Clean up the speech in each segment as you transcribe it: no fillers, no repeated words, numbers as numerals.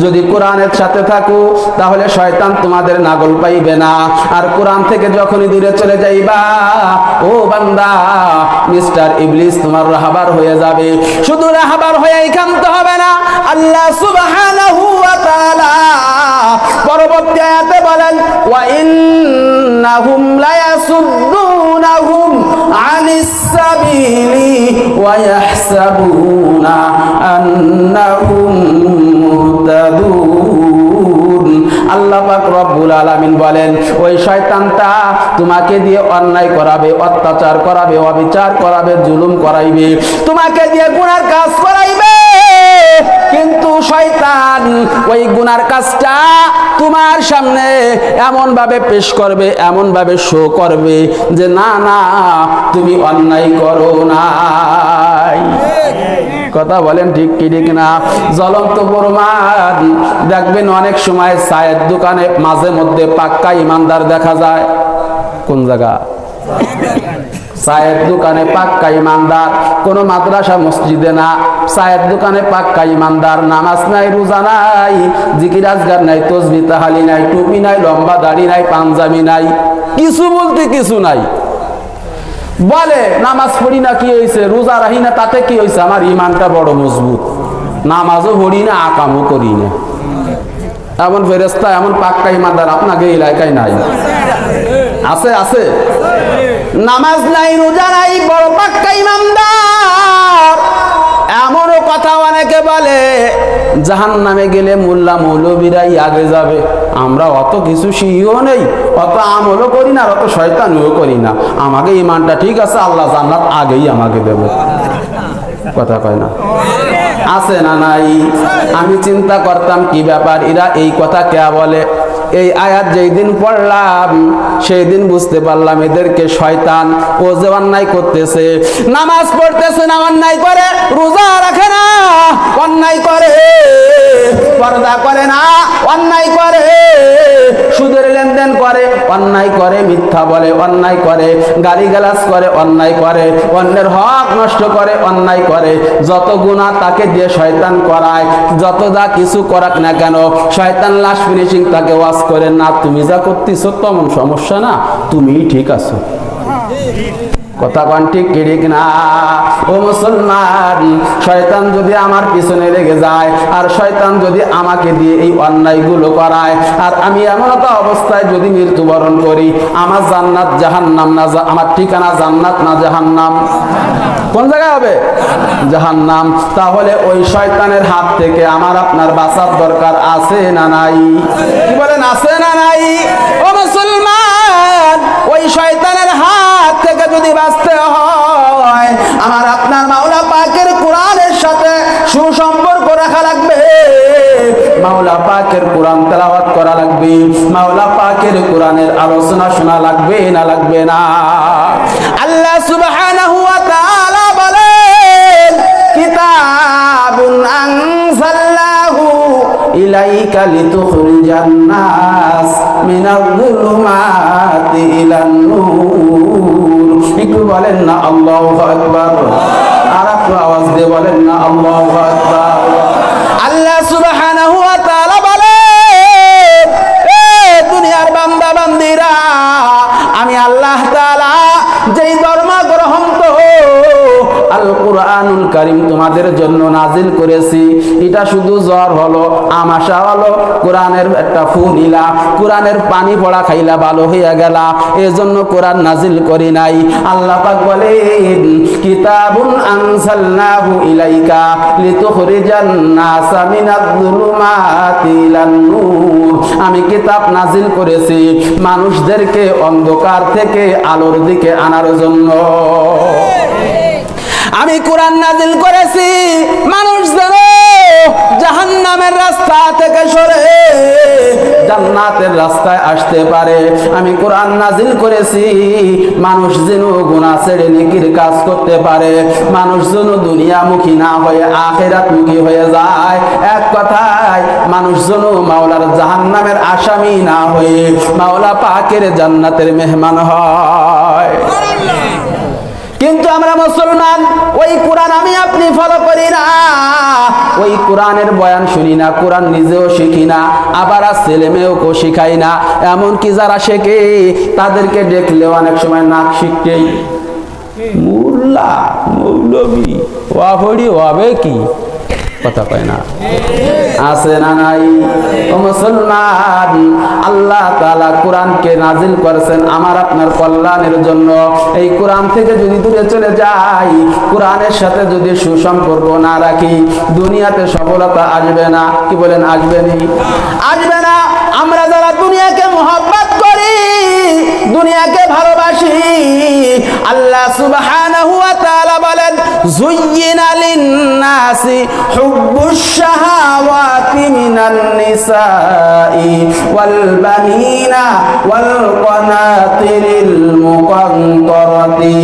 যদি কোরআনের সাথে থাকো তাহলে শয়তান তোমাদের নাগল পাইবে না। আর কোরআন থেকে যখনই দূরে চলে যাইবা, ও বান্দা, মিস্টার ইবলিস তোমার রাহাবার হয়ে যাবে। শুধু রাহাবার হয়েই ক্ষান্ত হবে না, আল্লাহ সুবহানাহু ওয়া তাআলা পরবর্তী আয়াতে বলেন, ওয়া ইন্নাহুম লায়াসুদ্দুনাহুম আনিস সাবিলি ওয়া ইয়াহসাবুনা আন্নাহুম মুহতাদুন। আল্লাহ পাক রব্বুল আলামিন বলেন, ওই শয়তানটা তোমাকে দিয়ে অন্যায় করাবে, অত্যাচার করাবে, অবিচার করাবে, জুলুম করাইবে, তোমাকে দিয়ে গুনার কাজ করাইবে। কিন্তু শয়তান ওই গুনার কাজটা তোমার সামনে এমন ভাবে পেশ করবে, এমন ভাবে শো করবে যে না না, তুমি অন্যায় করো নাই। কথা বলেন ঠিক কি ঠিক না? জ্বলন্ত প্রমাণ দেখবেন, অনেক সময় চায়ের দোকানে মাঝে মধ্যে পাক্কা ইমানদার দেখা যায়। কোন জায়গা? চায়ের দোকানে পাক্কা ইমানদার, কোন মাদ্রাসা মসজিদে না, চায়ের দোকানে পাক্কা ইমানদার। নামাজ নাই, রোজা নাই, জিকির আজগার নাই, তাসবিহ তাহলিল নাই, টুপি নাই, লম্বা দাড়ি নাই, পাঞ্জাবি নাই, কিছু বলতে কিছু নাই। বলে নামাজ পড়ি না, কি হয়েছে? রোজা রাখি না, তাতে কি হয়েছে? আমার ইমানটা বড় মজবুত। নামাজও পড়ি না, আকামও করি না। এমন ফেরেশতা, এমন পাক্কা ইমানদার আপনাকে এলাকায় নাই? আছে? আছে। নামাজ নাই, রোজা নাই, বড় পাক্কা ইমানদার। এমনও কথা অনেকে বলে, জাহান্নামে গেলে মোল্লা মৌলবীরাই আগে যাবে। আমরা অত কিছু শিখিও নেই, অত আমলও করি না, অত শয়তানিও করি না, আমাকে ইমানটা ঠিক আছে, আল্লাহ জান্নাত আগেই আমাকে দেবে। কথা কয় না? আছে না নাই? আমি চিন্তা করতাম কি ব্যাপার, এরা এই কথা কে বলে। এই আয়াত যেই দিন পড়লাম সেই দিন বুঝতে পারলাম এদেরকে শয়তান ও যে অন্যায় করতেছে, নামাজ পড়তেছে না অন্যায় করে, রোজা রাখে না অন্যায় করে, পর্দা করে না অন্যায় করে, সুদের লেনদেন করে অন্যায় করে, মিথ্যা বলে অন্যায় করে, গালিগালাজ করে অন্যায় করে, অন্যের হক নষ্ট করে অন্যায় করে, যত গুনাহ তাকে দিয়ে শয়তান করায়, যত যা কিছু করাক না কেন শয়তান লাস্ট ফিনিশিং তাকে ওয়াজ করে, না তুমি যা করতেছো তেমন সমস্যা না, তুমিই ঠিক আছো। কথা কোন ঠিক ঠিক না? ও মুসলমান, শয়তান যদি আমার পিছনে লেগে যায় আর শয়তান যদি আমাকে দিয়ে এই অন্যায়গুলো করায়, আর আমি এমন একটা অবস্থায় যদি মৃত্যুবরণ করি, আমার জান্নাত জাহান্নাম না, আমার ঠিকানা জান্নাত না জাহান্নাম? কোন জায়গায় হবে? জাহান্নাম। তাহলে ওই শয়তানের হাত থেকে আমার আপনার বাঁচার দরকার আছে না নাই? কি বলেন, আছে না নাই? ও মুসলমান, ওই শয়তানের হাত থেকে যদি বাঁচতে হয়, আমার আপনার মাওলা পাকের কোরআনের সাথে সুসম্পর্ক রাখা লাগবে, মাওলা পাকের কোরআন তেলাওয়াত করা লাগবে, মাওলা পাকের কোরআনের আলোচনা শোনা লাগবে না লাগবে না? আল্লাহ সুবহানাহু ওয়া তাআলা বলেন, কিতাবুন আনজালনাহু ইলাইকা লিতুখরিজান নাস মিনাল যুলুমাতি ইলান নূর। একটু বলেন না আল্লাহু আকবার? আর একটু আওয়াজ দিয়ে বলেন না আল্লাহু আকবার? আল্লাহ সুবহানাহু ওয়া তাআলা বলেন, এ দুনিয়ার বান্দা বান্দীরা, আমি আল্লাহ তাআলা যেই ধর্ম গ্রন্থ আল কুরআনুল কারীম তোমাদের জন্য নাজিল করেছি, এটা শুধু জ্বর হলো, আমাশা হলো, কোরআনের একটা ফু নিলা, কোরআনের পানি পড়া খাইলা ভালো হইয়া গেলা, এজন্য কোরআন নাজিল করি নাই। আল্লাহ পাক বলেন, কিতাবুন আনজালনাহু ইলাইকা লিতুখরিজান নাসা মিনাজ যুলুমাতি ইলান নূর। আমি কিতাব নাজিল করেছি মানুষদেরকে অন্ধকার থেকে আলোর দিকে আনার জন্য। আমি কোরআন নাজিল করেছি মানুষ যেন জাহান্নামের রাস্তা থেকে সরে জান্নাতের রাস্তায় আসতে পারে। আমি কোরআন নাজিল করেছি মানুষ যেন গুনাহ ছেড়ে নেকির কাজ করতে পারে, মানুষ যেন দুনিয়ামুখী না হয়ে আখিরাতমুখী হয়ে যায়। এক কথায় মানুষ যেন মাওলার জাহান্নামের আসামি না হয়ে মাওলা পাকের জান্নাতের মেহমান হয়। কিন্তু আমরা মুসলমান ওই কোরআন আমি আপনি ফলো করি না, ওই কোরআনের বয়ান শুনি না, কোরআন নিজেও শিখি না, আবার আর ছেলে মেয়েকেও শিখাই না। এমনকি যারা শেখে তাদেরকে দেখলেও অনেক সময় নাক শিখতেই মুল্লা মৌলবী ওয়াফড়ি হবে কি কথা কয় না, আছে না নাই? ও মুসলমান, আল্লাহ তাআলা কোরআনকে নাজিল করেছেন আমার আপনার কল্যাণের জন্য। এই কোরআন থেকে যদি দূরে চলে যাই, কোরআনের সাথে যদি সুসম্পর্ক না রাখি, দুনিয়াতে সফলতা আসবে না। কি বলেন, আসবে নি? আসবে না। আমরা যারা দুনিয়াকে মহব্বত করি, দুনিয়াকে ভালোবাসি, আল্লাহ সুবহানাহু ওয়া তাআলা বলেন, যুয়্যিনা লিন-নাসি হুব্বুশ শাহাওয়াতি মিনান নিসাই ওয়াল বানিনা ওয়াল কানাতিরিল মুকান্তারাতি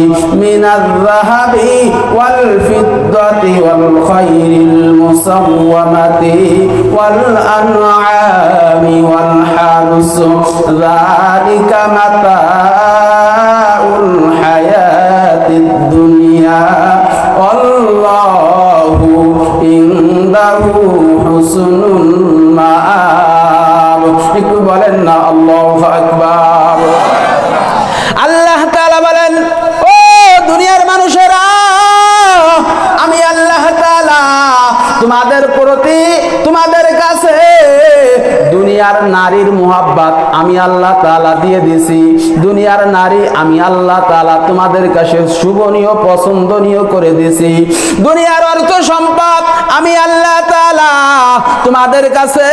মিনাজ যাহাবি ওয়াল ফিদ্দাতি ওয়াল খায়রিল মুসাওওয়ামাতি ওয়াল আনআমি ওয়াল হারস যালিকা মাতাউল হায়াতিদ দুনিয়া আল্লাহু ইনদাহু হুসনুল মাআব। একটু বলেন না আল্লাহু আকবার। আল্লাহ তাআলা বলেন, ও দুনিয়ার মানুষেরা, আমি আল্লাহ তাআলা তোমাদের প্রতি, তোমাদের কাছে দুনিয়ার নারীর মুহাব্বত আমি আল্লাহ তাআলা দিয়ে দিছি। দুনিয়ার নারী আমি আল্লাহ তাআলা তোমাদের কাছে শুভনীয়, পছন্দনীয় করে দিছি। দুনিয়ার অর্থ সম্পদ আমি আল্লাহ তাআলা তোমাদের কাছে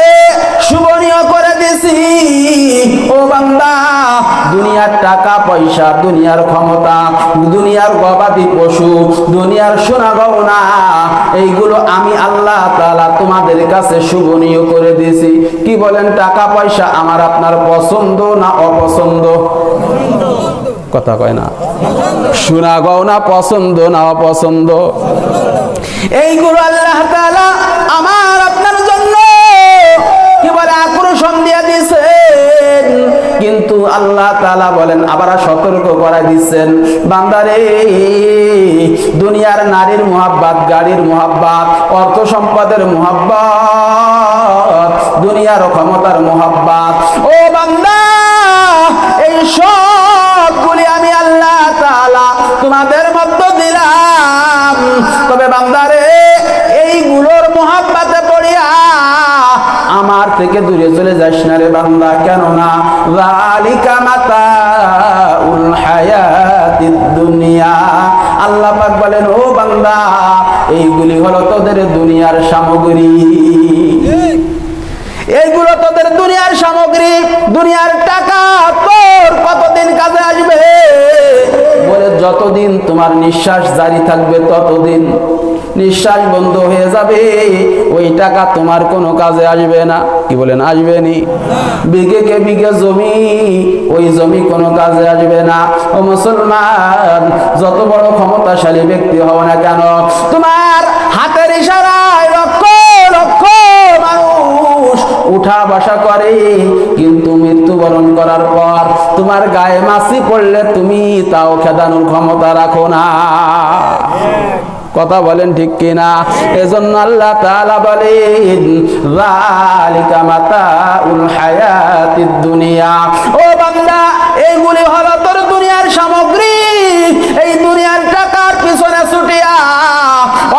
শুভনীয় করে দিছি। ও বান্দা, দুনিয়ার টাকা পয়সা, দুনিয়ার ক্ষমতা, দুনিয়ার গবাদি পশু, দুনিয়ার সোনা গহনা, এইগুলো আমি আল্লাহ তাআলা তোমাদের কাছে শুভনীয় করে দিছি। কি বলেন, টাকা পয়সা আমার আপনার পছন্দ না অপছন্দ? কথা কয় না। সোনা গহনা পছন্দ না অপছন্দ? এইগুলো আল্লাহ তাআলা আমার আপনার জন্য কি বলে আকর্ষণ দিয়ে দিয়েছেন। কিন্তু আল্লাহ তাআলা বলেন, আবার সতর্ক করে দিচ্ছেন, বান্দারে, দুনিয়ার নারীর মুহাব্বত, গাড়ির মুহাব্বত, অর্থ সম্পদের মুহাব্বত, দুনিয়ার ক্ষমতার মুহাব্বত, ও বান্দা, এই সবগুলি আমি আল্লাহ তাআলা তোমাদের মধ্যে দিলাম। তবে বান্দারে, এইগুলোর মুহাব্বতে পড়িয়া আমার থেকে দূরে চলে যাস না রে বান্দা। কেননা যালিকা মাতাউল হায়াতিদ দুনিয়া, আল্লাহ পাক বলেন, ও বান্দা, এইগুলি হলো তোদের দুনিয়ার সামগ্রী। এইগুলো তোদের দুনিয়ার সামগ্রী। দুনিয়ার টাকা তোর কতদিন কাজে আসবে? বলে, যতদিন তোমার নিঃশ্বাস জারি থাকবে ততদিন। নিঃশ্বাস বন্ধ হয়ে যাবে, ওই টাকা তোমার কোনো কাজে আসবে না। কি বলেন, আসবে নি? বিঘে কে বিঘে জমি, ওই জমি কোনো কাজে আসবে না। ও মুসলমান, যত বড় ক্ষমতাশালী ব্যক্তি হও না কেন, তোমার হাতের ইশারায় লক্ষ লক্ষ মানুষ উঠা বসা করে, কিন্তু মৃত্যুবরণ করার পর তোমার গায়ে মাছি পড়লে তুমি তাও খেদানোর ক্ষমতা রাখো না। কথা বলেন ঠিক কিনা? এজন্য আল্লাহ তাআলা বলেন, যালিকা মাতাউল হায়াতিদ দুনিয়া। ও বান্দা, এইগুলি হলো তোর দুনিয়ার সামগ্রী। এই দুনিয়ার টাকার পিছনে ছুটিয়া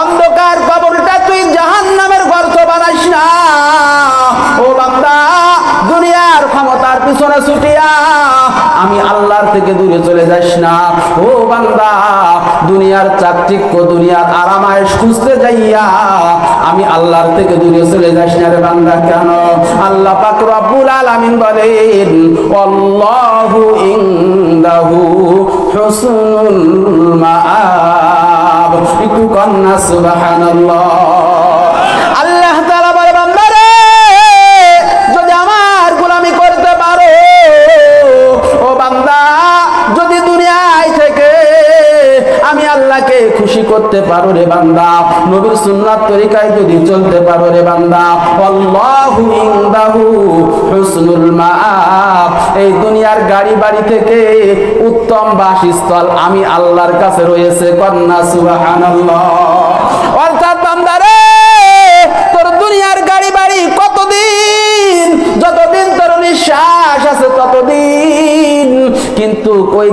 অন্ধকার কবরটা তুই জাহান্নামের গর্ত বানাইস না। ও বান্দা, দুনিয়ার ক্ষমতার পিছনে ছুটিয়া আমি আল্লাহর থেকে দূরে চলে যাস না। ও বান্দা, দুনিয়ার চাকচিক্য, দুনিয়ার আরামায়েশ খুঁজতে যাইয়া আমি আল্লাহর থেকে দূরে চলে যাস না রে বান্দা। কেন? আল্লাহ পাক রব্বুল আলামিন বলেন, আল্লাহু ইনদাহু হুসনুল মাআব। একটু কন্যা সুবহানাল্লাহ। আল্লাহ তাআলা বলে, বান্দারে, যদি আমার গোলামি করতে পারো, ও বান্দা, যদি দুনিয়ায় থেকে আমি আল্লাহকে খুশি করতে পারো রে বান্দা, নবীর সুন্নাত তরিকায় যদি চলতে পারো রে বান্দা, আল্লাহু ইনদাহু হুসনুল মাআব। এই দুনিয়ার গাড়ি বাড়ি থেকে উত্তম বাসস্থল আমি আল্লাহর কাছে রয়েছে। কন্যা সুবহানাল্লাহ। অর্থাৎ বান্দারে,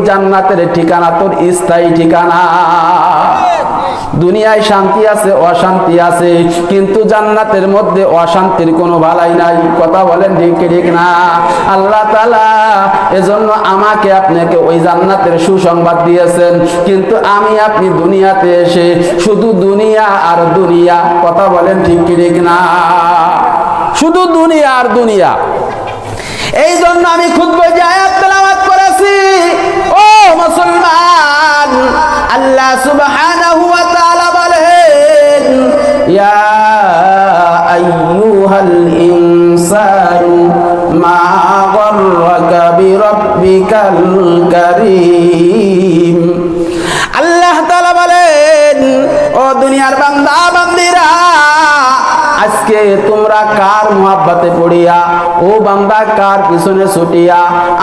জান্নাতের ঠিকানা তোর স্থায়ী ঠিকানা। দুনিয়ায় শান্তি আছে, অশান্তি আছে, কিন্তু জান্নাতের মধ্যে অশান্তির কোনো বালাই নাই। কথা বলেন ঠিক ঠিক না? আল্লাহ তাআলা এজন্য আমাকে আপনাকে ওই জান্নাতের সুসংবাদ দিয়েছেন, কিন্তু আমি আপনি দুনিয়াতে এসে শুধু দুনিয়া আর দুনিয়া। কথা বলেন ঠিক ঠিক না? শুধু দুনিয়া আর দুনিয়া। এই জন্য আমি খুতবা যে আয়াত তেলাওয়াত করেছি, ও মুসলমান, আল্লাহ সুবহানাহু ওয়া তাআলা বলেন, ইয়া আইয়ুহাল ইনসানু মা গররাকা বিরাব্বিকাল কারীম। আল্লাহ তাআলা বলেন, ও দুনিয়ার বান্দা বান্দিরা, আজকে তোমরা কার মুহাব্বতে পড়িয়া, ও বান্দা কার পিছনে ছুটিয়া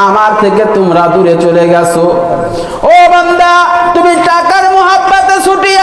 আমার থেকে তোমরা দূরে চলে গেছো? ও বান্দা, তুমি টাকার মুহাব্বতে ছুটিয়া